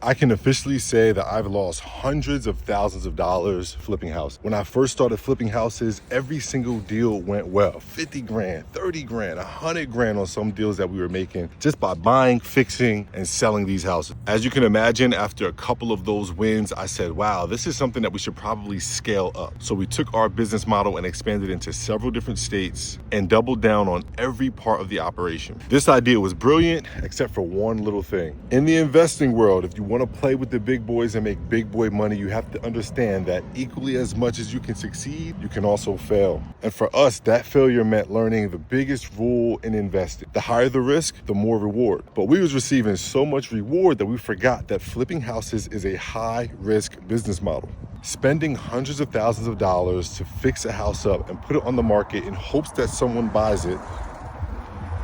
I can officially say that I've lost hundreds of thousands of dollars flipping houses. When I first started flipping houses, every single deal went well. 50 grand, 30 grand, 100 grand on some deals that we were making just by buying, fixing, and selling these houses. As you can imagine, after a couple of those wins, I said, wow, this is something that we should probably scale up. So we took our business model and expanded into several different states and doubled down on every part of the operation. This idea was brilliant, except for one little thing. In the investing world, if you want to play with the big boys and make big boy money, you have to understand that equally as much as you can succeed, you can also fail. And for us, that failure meant learning the biggest rule in investing. The higher the risk, the more reward. But we was receiving so much reward that we forgot that flipping houses is a high risk business model. Spending hundreds of thousands of dollars to fix a house up and put it on the market in hopes that someone buys it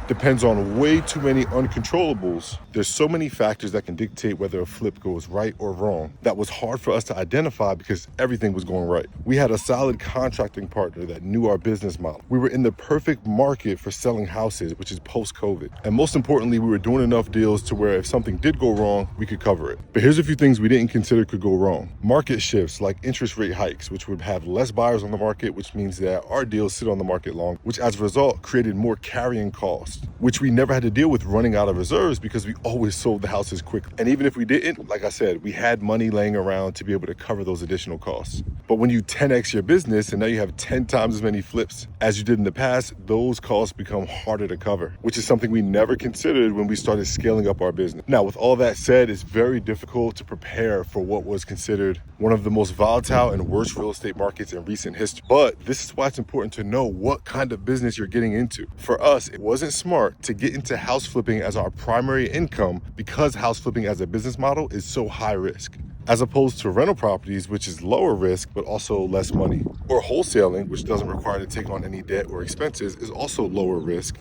depends on way too many uncontrollables. There's so many factors that can dictate whether a flip goes right or wrong. That was hard for us to identify because everything was going right. We had a solid contracting partner that knew our business model. We were in the perfect market for selling houses, which is post-COVID. And most importantly, we were doing enough deals to where if something did go wrong, we could cover it. But here's a few things we didn't consider could go wrong. Market shifts like interest rate hikes, which would have less buyers on the market, which means that our deals sit on the market long, which as a result created more carrying costs, which we never had to deal with running out of reserves because we always sold the houses quickly. And even if we didn't, like I said, we had money laying around to be able to cover those additional costs. But when you 10x your business and now you have 10 times as many flips as you did in the past, those costs become harder to cover, which is something we never considered when we started scaling up our business. Now, with all that said, it's very difficult to prepare for what was considered one of the most volatile and worst real estate markets in recent history. But this is why it's important to know what kind of business you're getting into. For us, it wasn't smart to get into house flipping as our primary income because house flipping as a business model is so high risk, as opposed to rental properties, which is lower risk, but also less money. Or wholesaling, which doesn't require to take on any debt or expenses, is also lower risk,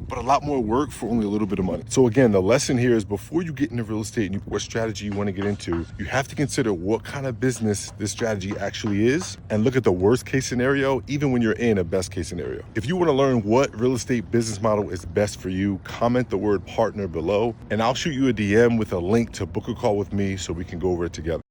but a lot more work for only a little bit of money. So again, the lesson here is before you get into real estate and what strategy you want to get into, you have to consider what kind of business this strategy actually is and look at the worst case scenario, even when you're in a best case scenario. If you want to learn what real estate business model is best for you, comment the word partner below, and I'll shoot you a DM with a link to book a call with me so we can go over it together.